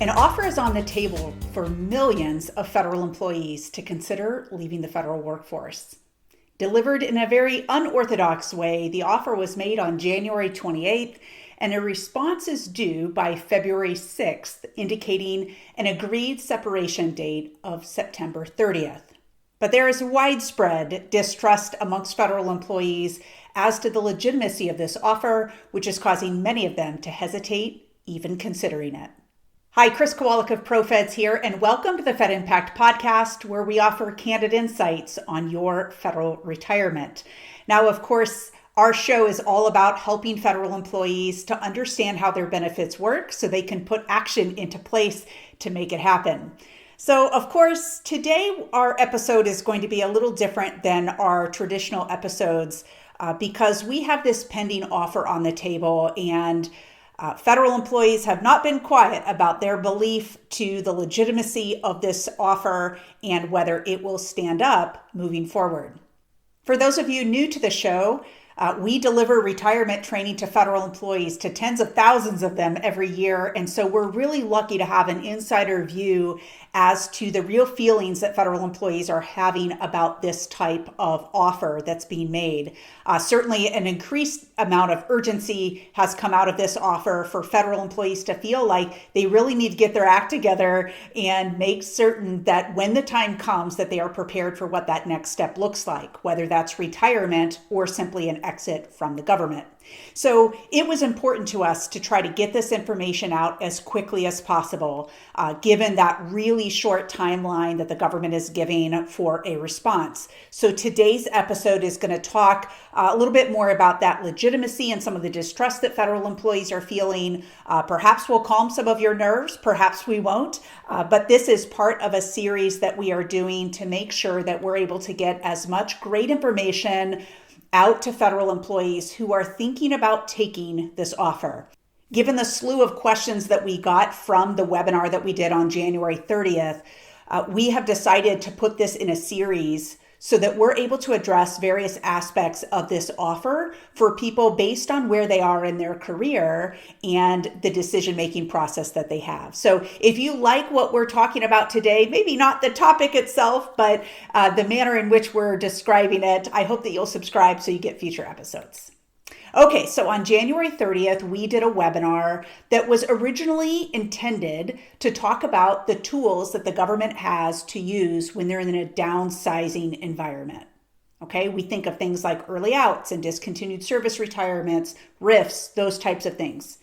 An offer is on the table for millions of federal employees to consider leaving the federal workforce. Delivered in a very unorthodox way, the offer was made on January 28th, and a response is due by February 6th, indicating an agreed separation date of September 30th. But there is widespread distrust amongst federal employees as to the legitimacy of this offer, which is causing many of them to hesitate, even considering it. Hi, Chris Kowalik of ProFeds here, and welcome to the Fed Impact Podcast, where we offer candid insights on your federal retirement. Now, of course, our show is all about helping federal employees to understand how their benefits work so they can put action into place to make it happen. So, of course, today our episode is going to be a little different than our traditional episodes because we have this pending offer on the table, and federal employees have not been quiet about their belief to the legitimacy of this offer and whether it will stand up moving forward. For those of you new to the show, we deliver retirement training to federal employees, to tens of thousands of them every year. And so we're really lucky to have an insider view as to the real feelings that federal employees are having about this type of offer that's being made. Certainly an increased amount of urgency has come out of this offer for federal employees to feel like they really need to get their act together and make certain that when the time comes that they are prepared for what that next step looks like, whether that's retirement or simply an exit from the government. So it was important to us to try to get this information out as quickly as possible, given that really short timeline that the government is giving for a response. So today's episode is going to talk a little bit more about that legitimacy and some of the distrust that federal employees are feeling. Perhaps we'll calm some of your nerves, perhaps we won't, but this is part of a series that we are doing to make sure that we're able to get as much great information out to federal employees who are thinking about taking this offer. Given the slew of questions that we got from the webinar that we did on January 30th, we have decided to put this in a series so that we're able to address various aspects of this offer for people based on where they are in their career and the decision-making process that they have. So if you like what we're talking about today, maybe not the topic itself, but the manner in which we're describing it, I hope that you'll subscribe so you get future episodes. Okay, so on January 30th, we did a webinar that was originally intended to talk about the tools that the government has to use when they're in a downsizing environment. Okay, we think of things like early outs and discontinued service retirements, RIFs, those types of things.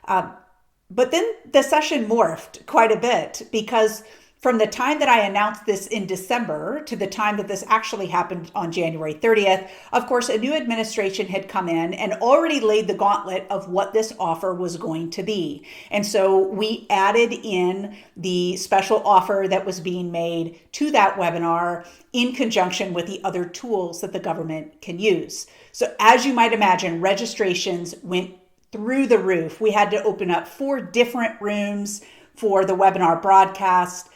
But then the session morphed quite a bit because from the time that I announced this in December to the time that this actually happened on January 30th, of course, a new administration had come in and already laid the gauntlet of what this offer was going to be. And so we added in the special offer that was being made to that webinar in conjunction with the other tools that the government can use. So as you might imagine, registrations went through the roof. We had to open up 4 different rooms for the webinar broadcast.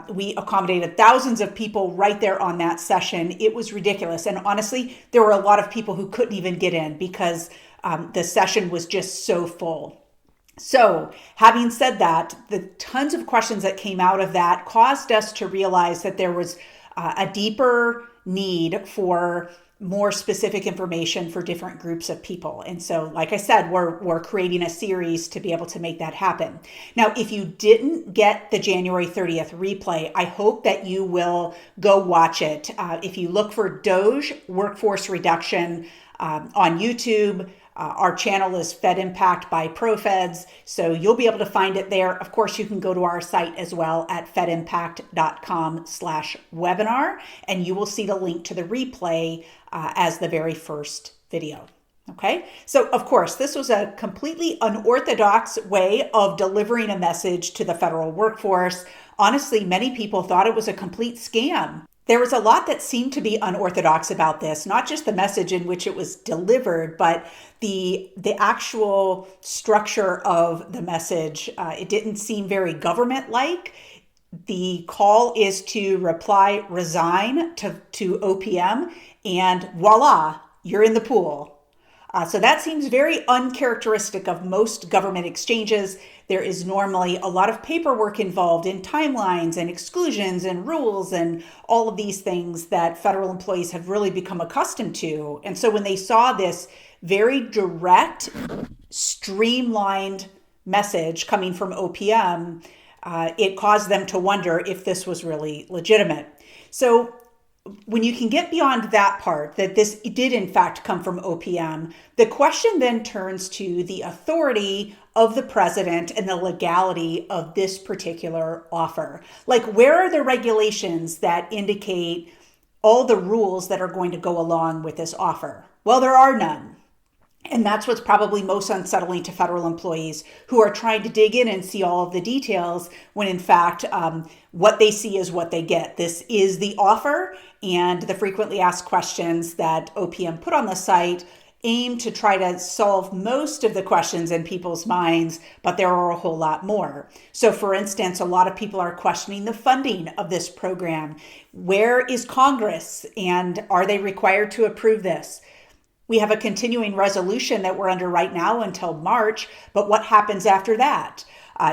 We accommodated thousands of people right there on that session. It was ridiculous. And honestly, there were a lot of people who couldn't even get in because the session was just so full. So having said that, the tons of questions that came out of that caused us to realize that there was a deeper need for more specific information for different groups of people. And so, like I said, we're creating a series to be able to make that happen. Now, if you didn't get the January 30th replay, I hope that you will go watch it. If you look for Doge Workforce Reduction on YouTube, our channel is Fed Impact by ProFeds, so you'll be able to find it there. Of course, you can go to our site as well at fedimpact.com/webinar, and you will see the link to the replay as the very first video. Okay, so of course, this was a completely unorthodox way of delivering a message to the federal workforce. Honestly, many people thought it was a complete scam. There was a lot that seemed to be unorthodox about this, not just the message in which it was delivered, but the actual structure of the message. It didn't seem very government-like. The call is to reply, resign to OPM, and voila, you're in the pool. So that seems very uncharacteristic of most government exchanges. There is normally a lot of paperwork involved in timelines and exclusions and rules and all of these things that federal employees have really become accustomed to. And so when they saw this very direct, streamlined message coming from OPM, it caused them to wonder if this was really legitimate. So when you can get beyond that part, that this did in fact come from OPM, the question then turns to the authority of the president and the legality of this particular offer. Like, where are the regulations that indicate all the rules that are going to go along with this offer? Well, there are none. And that's what's probably most unsettling to federal employees who are trying to dig in and see all of the details when in fact, what they see is what they get. This is the offer, and the frequently asked questions that OPM put on the site aim to try to solve most of the questions in people's minds, but there are a whole lot more. So for instance, a lot of people are questioning the funding of this program. Where is Congress, and are they required to approve this? We have a continuing resolution that we're under right now until March, but what happens after that?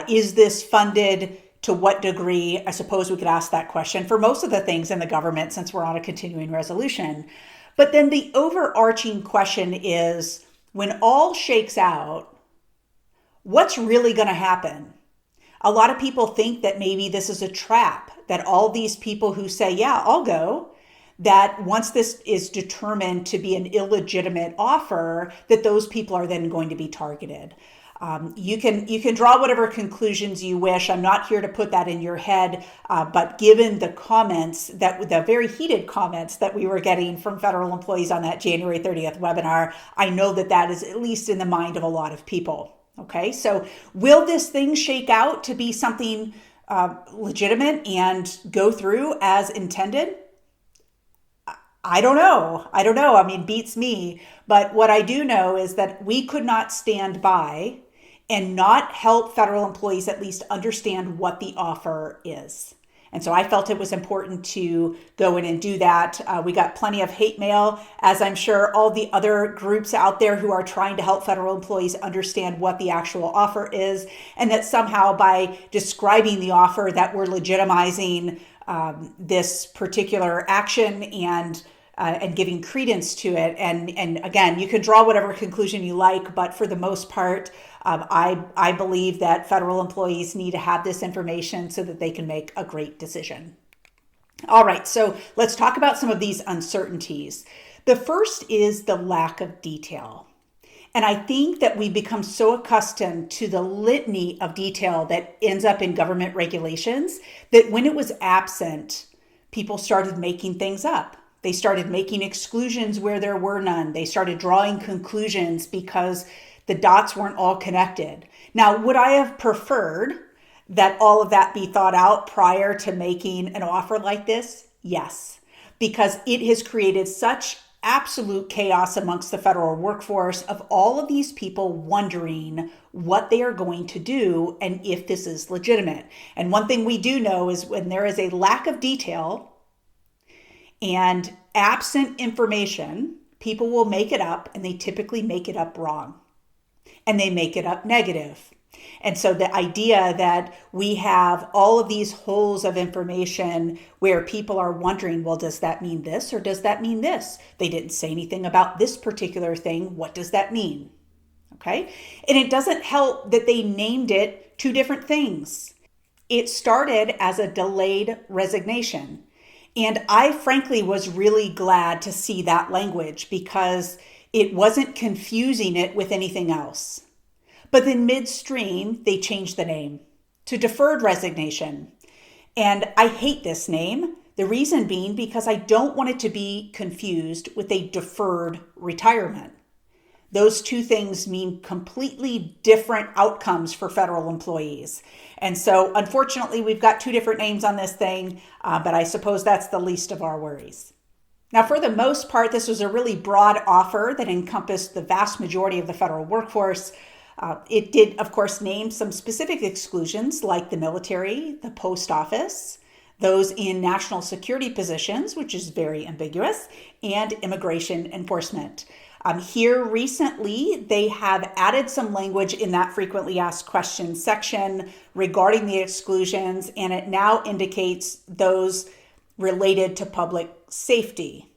Is this funded? To what degree? I suppose we could ask that question for most of the things in the government since we're on a continuing resolution. But then the overarching question is, when all shakes out, what's really going to happen? A lot of people think that maybe this is a trap, that all these people who say, yeah, I'll go, that once this is determined to be an illegitimate offer, that those people are then going to be targeted. You can draw whatever conclusions you wish. I'm not here to put that in your head, but given the comments, the very heated comments that we were getting from federal employees on that January 30th webinar, I know that that is at least in the mind of a lot of people. Okay, so will this thing shake out to be something legitimate and go through as intended? I don't know. I mean, beats me. But what I do know is that we could not stand by and not help federal employees at least understand what the offer is. And so I felt it was important to go in and do that. We got plenty of hate mail, as I'm sure all the other groups out there who are trying to help federal employees understand what the actual offer is, and that somehow by describing the offer that we're legitimizing this particular action and giving credence to it. And again, you can draw whatever conclusion you like, but for the most part, I believe that federal employees need to have this information so that they can make a great decision. All right, so let's talk about some of these uncertainties. The first is the lack of detail. And I think that we become so accustomed to the litany of detail that ends up in government regulations that when it was absent, people started making things up. They started making exclusions where there were none. They started drawing conclusions because the dots weren't all connected. Now, would I have preferred that all of that be thought out prior to making an offer like this? Yes, because it has created such absolute chaos amongst the federal workforce of all of these people wondering what they are going to do and if this is legitimate. And one thing we do know is when there is a lack of detail and absent information, people will make it up, and they typically make it up wrong. And they make it up negative. And so the idea that we have all of these holes of information where people are wondering, well, does that mean this or does that mean this? They didn't say anything about this particular thing. What does that mean? Okay. And it doesn't help that they named it two different things. It started as a delayed resignation. And I frankly was really glad to see that language because it wasn't confusing it with anything else. But then midstream, they changed the name to Deferred Resignation. And I hate this name. The reason being because I don't want it to be confused with a deferred retirement. Those two things mean completely different outcomes for federal employees. And so unfortunately, we've got two different names on this thing, but I suppose that's the least of our worries. Now, for the most part, this was a really broad offer that encompassed the vast majority of the federal workforce. It did, of course, name some specific exclusions like the military, the post office, those in national security positions, which is very ambiguous, and immigration enforcement. Here recently, they have added some language in that frequently asked questions section regarding the exclusions, and it now indicates those related to public safety.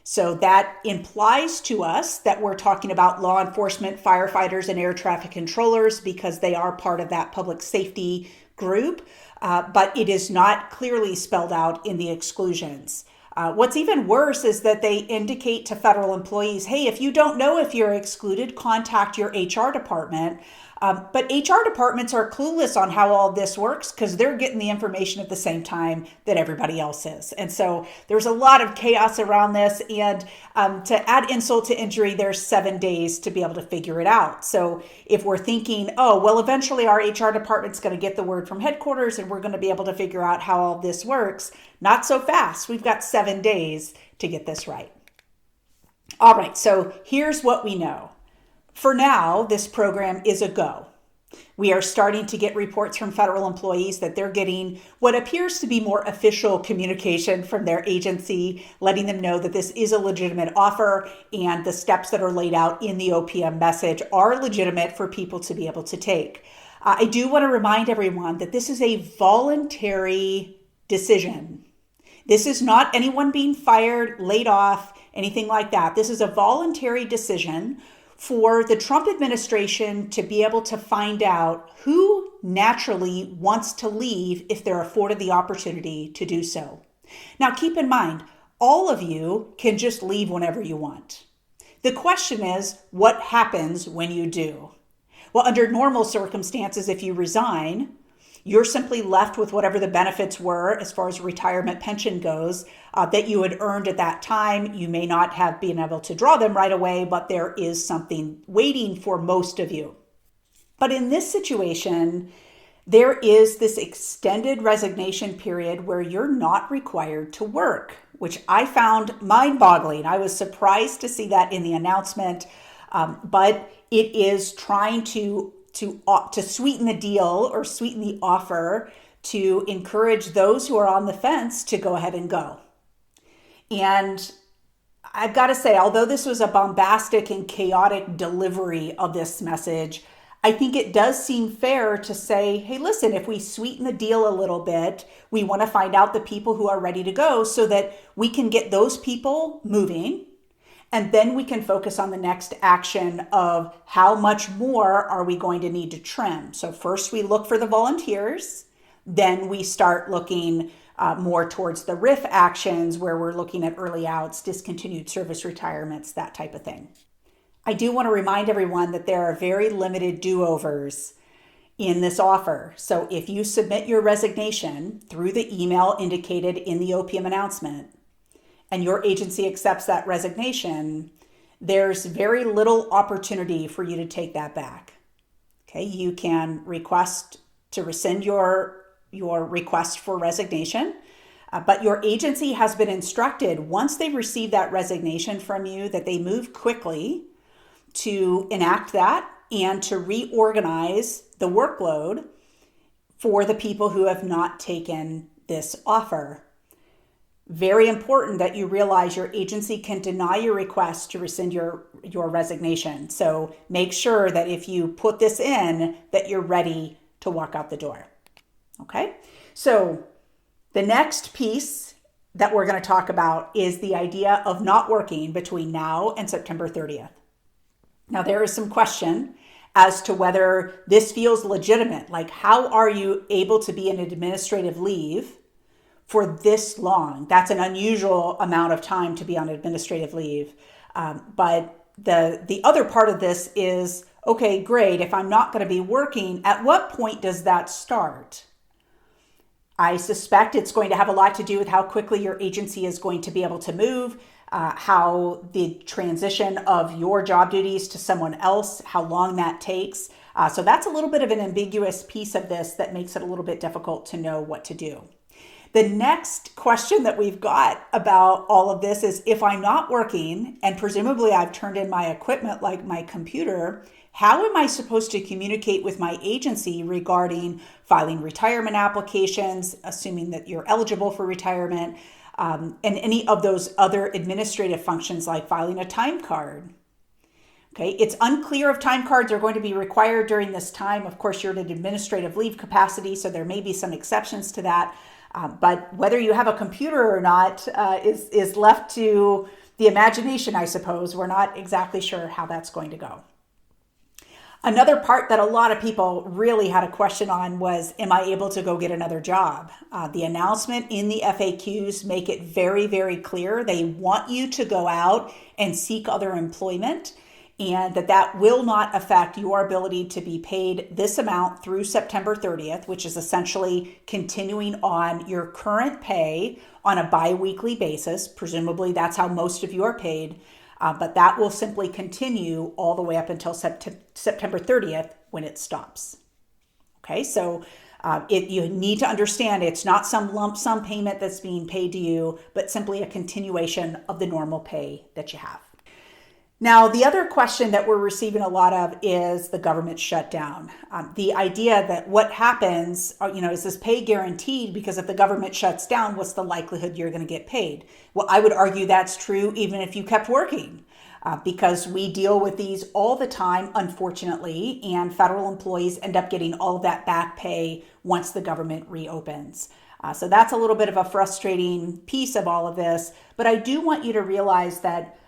So that implies to us that we're talking about law enforcement, firefighters, and air traffic controllers because they are part of that public safety group, but it is not clearly spelled out in the exclusions. What's even worse is that they indicate to federal employees, hey, if you don't know if you're excluded, contact your HR department. But HR departments are clueless on how all this works because they're getting the information at the same time that everybody else is. And so there's a lot of chaos around this. And to add insult to injury, there's 7 days to be able to figure it out. So if we're thinking, oh, well, eventually our HR department's going to get the word from headquarters and we're going to be able to figure out how all this works, not so fast. We've got 7 days to get this right. All right, so here's what we know. For now, this program is a go. We are starting to get reports from federal employees that they're getting what appears to be more official communication from their agency, letting them know that this is a legitimate offer and the steps that are laid out in the OPM message are legitimate for people to be able to take. I do want to remind everyone that this is a voluntary decision. This is not anyone being fired, laid off, anything like that. This is a voluntary decision for the Trump administration to be able to find out who naturally wants to leave if they're afforded the opportunity to do so. Now, keep in mind, all of you can just leave whenever you want. The question is, what happens when you do? Well, under normal circumstances, if you resign, you're simply left with whatever the benefits were as far as retirement pension goes that you had earned at that time. You may not have been able to draw them right away, but there is something waiting for most of you. But in this situation, there is this extended resignation period where you're not required to work, which I found mind-boggling. I was surprised to see that in the announcement, but it is trying to sweeten the deal or sweeten the offer to encourage those who are on the fence to go ahead and go. And I've got to say, although this was a bombastic and chaotic delivery of this message, I think it does seem fair to say, hey, listen, if we sweeten the deal a little bit, we want to find out the people who are ready to go so that we can get those people moving. And then we can focus on the next action of how much more are we going to need to trim. So first we look for the volunteers, then we start looking more towards the RIF actions where we're looking at early outs, discontinued service retirements, that type of thing. I do want to remind everyone that there are very limited do-overs in this offer. So if you submit your resignation through the email indicated in the OPM announcement, and your agency accepts that resignation, there's very little opportunity for you to take that back. Okay, you can request to rescind your request for resignation, but your agency has been instructed once they receive that resignation from you that they move quickly to enact that and to reorganize the workload for the people who have not taken this offer. Very important that you realize your agency can deny your request to rescind your resignation. So make sure that if you put this in, that you're ready to walk out the door. Okay? So the next piece that we're going to talk about is the idea of not working between now and September 30th. Now, there is some question as to whether this feels legitimate. Like, how are you able to be in an administrative leave for this long? That's an unusual amount of time to be on administrative leave. But the other part of this is, okay, great. If I'm not going to be working, at what point does that start? I suspect it's going to have a lot to do with how quickly your agency is going to be able to move, how the transition of your job duties to someone else, how long that takes. So that's a little bit of an ambiguous piece of this that makes it a little bit difficult to know what to do. The next question that we've got about all of this is, if I'm not working and presumably I've turned in my equipment like my computer, how am I supposed to communicate with my agency regarding filing retirement applications, assuming that you're eligible for retirement, and any of those other administrative functions like filing a time card? Okay, it's unclear if time cards are going to be required during this time. Of course, you're in an administrative leave capacity, so there may be some exceptions to that. But whether you have a computer or not is left to the imagination, I suppose. We're not exactly sure how that's going to go. Another part that a lot of people really had a question on was, am I able to go get another job? The announcement in the FAQs make it very, very clear. They want you to go out and seek other employment, and that will not affect your ability to be paid this amount through September 30th, which is essentially continuing on your current pay on a bi-weekly basis. Presumably that's how most of you are paid, but that will simply continue all the way up until September 30th when it stops. Okay, so you need to understand it's not some lump sum payment that's being paid to you, but simply a continuation of the normal pay that you have. Now, the other question that we're receiving a lot of is the government shutdown. The idea that what happens, is this pay guaranteed? Because if the government shuts down, what's the likelihood you're going to get paid? Well, I would argue that's true even if you kept working, because we deal with these all the time, unfortunately, and federal employees end up getting all of that back pay once the government reopens. So that's a little bit of a frustrating piece of all of this, but I do want you to realize that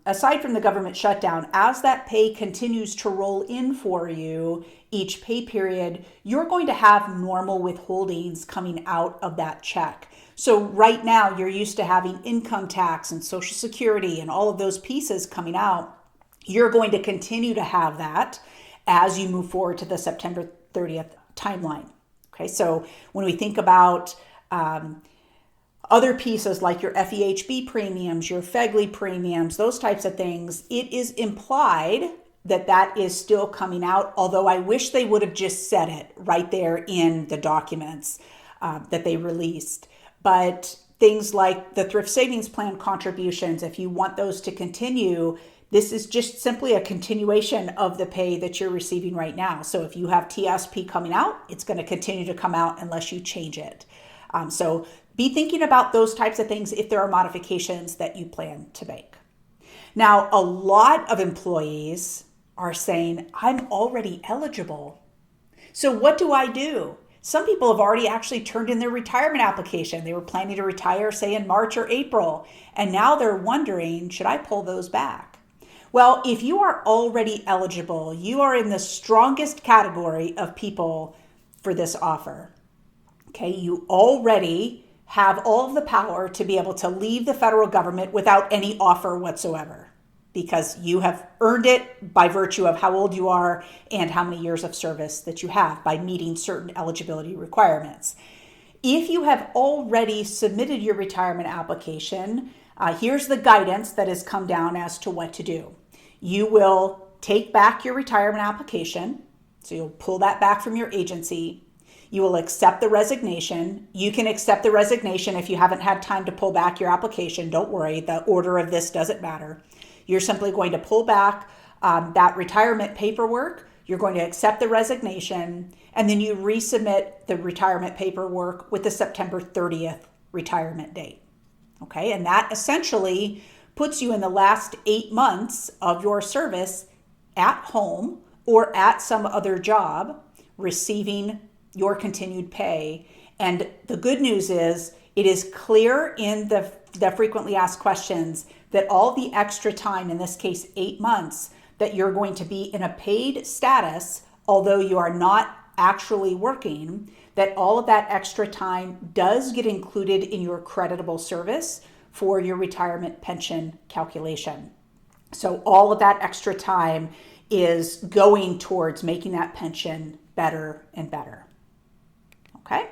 aside from the government shutdown, as that pay continues to roll in for you each pay period, you're going to have normal withholdings coming out of that check. So right now, you're used to having income tax and Social Security and all of those pieces coming out. You're going to continue to have that as you move forward to the September 30th timeline. Okay, so when we think about other pieces like your FEHB premiums, your FEGLI premiums, those types of things, it is implied that that is still coming out, although I wish they would have just said it right there in the documents that they released. But things like the Thrift Savings Plan contributions, if you want those to continue, this is just simply a continuation of the pay that you're receiving right now. So if you have TSP coming out, it's going to continue to come out unless you change it. So be thinking about those types of things if there are modifications that you plan to make. Now, a lot of employees are saying, I'm already eligible. So what do I do? Some people have already actually turned in their retirement application. They were planning to retire, say, in March or April, and now they're wondering, should I pull those back? Well, if you are already eligible, you are in the strongest category of people for this offer. Okay, you already have all of the power to be able to leave the federal government without any offer whatsoever, because you have earned it by virtue of how old you are and how many years of service that you have by meeting certain eligibility requirements. If you have already submitted your retirement application, here's the guidance that has come down as to what to do. You will take back your retirement application, so you'll pull that back from your agency. You will accept the resignation. You can accept the resignation if you haven't had time to pull back your application. Don't worry, the order of this doesn't matter. You're simply going to pull back that retirement paperwork. You're going to accept the resignation, and then you resubmit the retirement paperwork with the September 30th retirement date. Okay, and that essentially puts you in the last 8 months of your service at home or at some other job receiving your continued pay. And the good news is it is clear in the frequently asked questions that all the extra time, in this case 8 months, that you're going to be in a paid status, although you are not actually working, that all of that extra time does get included in your creditable service for your retirement pension calculation. So all of that extra time is going towards making that pension better and better. Okay.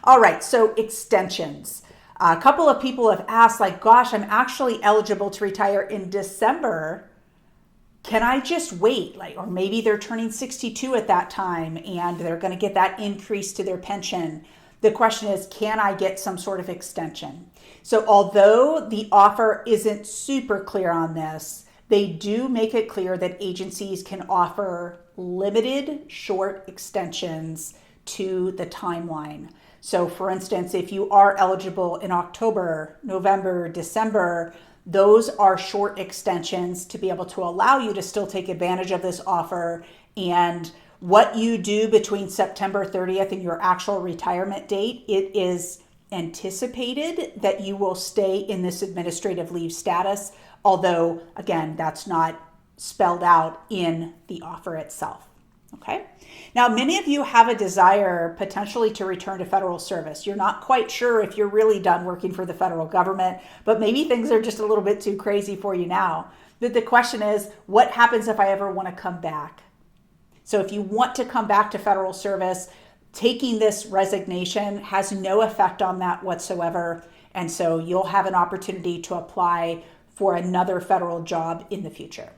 All right. So extensions. A couple of people have asked, like, gosh, I'm actually eligible to retire in December. Can I just wait? Or maybe they're turning 62 at that time and they're going to get that increase to their pension. The question is, can I get some sort of extension? So although the offer isn't super clear on this, they do make it clear that agencies can offer limited short extensions to the timeline. So for instance, if you are eligible in October, November, December, those are short extensions to be able to allow you to still take advantage of this offer. And what you do between September 30th and your actual retirement date, it is anticipated that you will stay in this administrative leave status, although, again, that's not spelled out in the offer itself. Okay. Now, many of you have a desire potentially to return to federal service. You're not quite sure if you're really done working for the federal government, but maybe things are just a little bit too crazy for you now. But the question is, what happens if I ever want to come back? So if you want to come back to federal service, taking this resignation has no effect on that whatsoever. And so you'll have an opportunity to apply for another federal job in the future.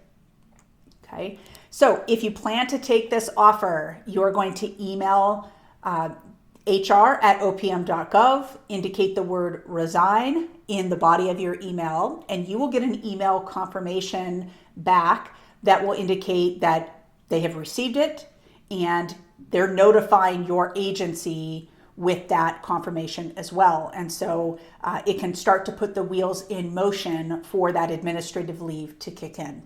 Okay. So if you plan to take this offer, you're going to email HR at OPM.gov, indicate the word resign in the body of your email, and you will get an email confirmation back that will indicate that they have received it and they're notifying your agency with that confirmation as well. And so it can start to put the wheels in motion for that administrative leave to kick in.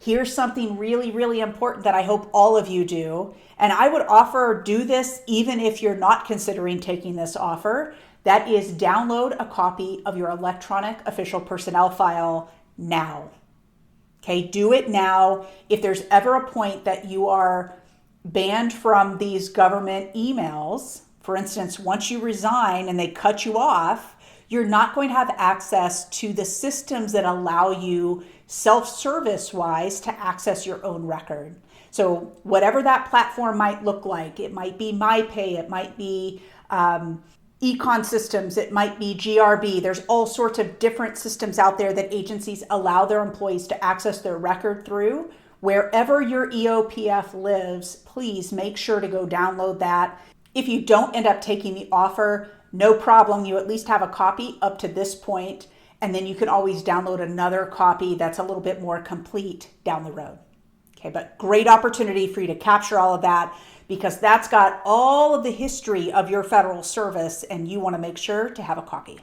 Here's something really, really important that I hope all of you do. And I would offer do this even if you're not considering taking this offer. That is download a copy of your electronic official personnel file now. Okay, do it now. If there's ever a point that you are banned from these government emails, for instance, once you resign and they cut you off, you're not going to have access to the systems that allow you self-service wise to access your own record. So whatever that platform might look like, it might be MyPay, it might be Econ Systems, it might be GRB. There's all sorts of different systems out there that agencies allow their employees to access their record through. Wherever your EOPF lives, please make sure to go download that. If you don't end up taking the offer, no problem. You at least have a copy up to this point, and then you can always download another copy that's a little bit more complete down the road. Okay, but great opportunity for you to capture all of that because that's got all of the history of your federal service, and you want to make sure to have a copy.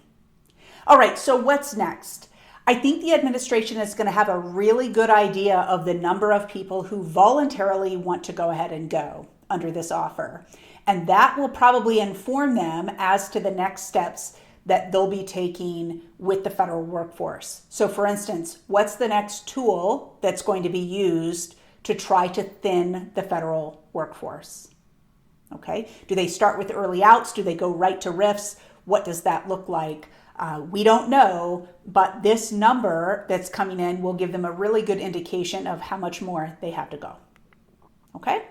All right, so what's next? I think the administration is going to have a really good idea of the number of people who voluntarily want to go ahead and go under this offer. And that will probably inform them as to the next steps that they'll be taking with the federal workforce. So for instance, what's the next tool that's going to be used to try to thin the federal workforce? Okay, do they start with early outs? Do they go right to RIFs? What does that look like? We don't know, but this number that's coming in will give them a really good indication of how much more they have to go. Okay,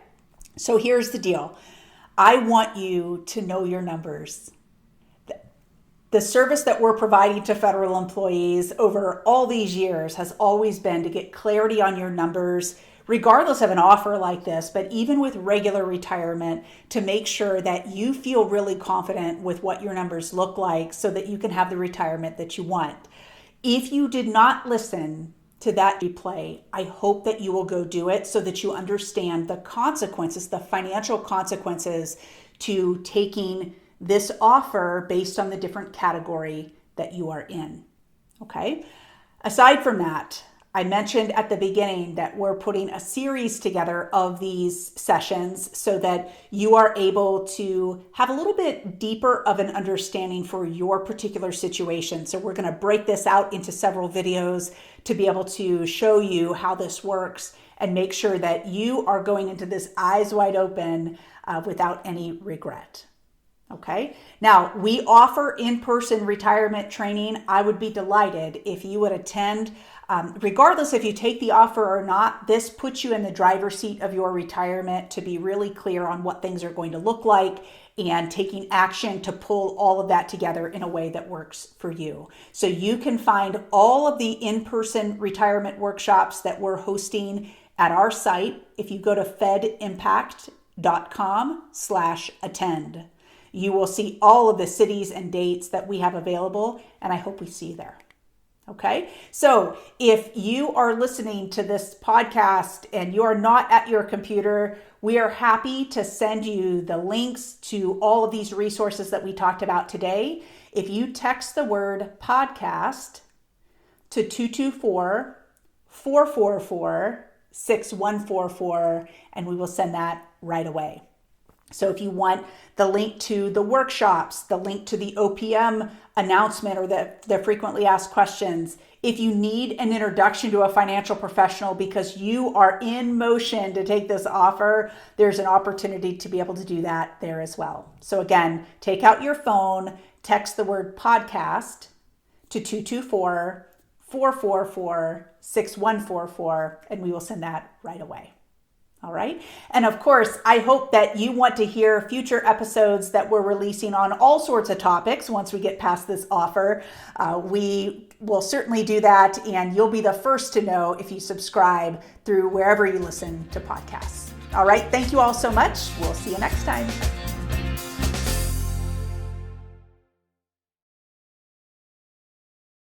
so here's the deal. I want you to know your numbers. The service that we're providing to federal employees over all these years has always been to get clarity on your numbers, regardless of an offer like this, but even with regular retirement, to make sure that you feel really confident with what your numbers look like so that you can have the retirement that you want. If you did not listen to that replay, I hope that you will go do it so that you understand the consequences, the financial consequences to taking this offer based on the different category that you are in. Okay. Aside from that, I mentioned at the beginning that we're putting a series together of these sessions so that you are able to have a little bit deeper of an understanding for your particular situation. So we're going to break this out into several videos to be able to show you how this works and make sure that you are going into this eyes wide open without any regret. Okay. Now, we offer in-person retirement training. I would be delighted if you would attend. Regardless if you take the offer or not, this puts you in the driver's seat of your retirement to be really clear on what things are going to look like and taking action to pull all of that together in a way that works for you. So you can find all of the in-person retirement workshops that we're hosting at our site if you go to fedimpact.com/attend. You will see all of the cities and dates that we have available, and I hope we see you there. Okay, so if you are listening to this podcast and you are not at your computer, we are happy to send you the links to all of these resources that we talked about today. If you text the word podcast to 224-444-6144, and we will send that right away. So if you want the link to the workshops, the link to the OPM announcement or the frequently asked questions, if you need an introduction to a financial professional because you are in motion to take this offer, there's an opportunity to be able to do that there as well. So again, take out your phone, text the word podcast to 224-444-6144, and we will send that right away. All right. And of course, I hope that you want to hear future episodes that we're releasing on all sorts of topics once we get past this offer. We will certainly do that, and you'll be the first to know if you subscribe through wherever you listen to podcasts. All right. Thank you all so much. We'll see you next time.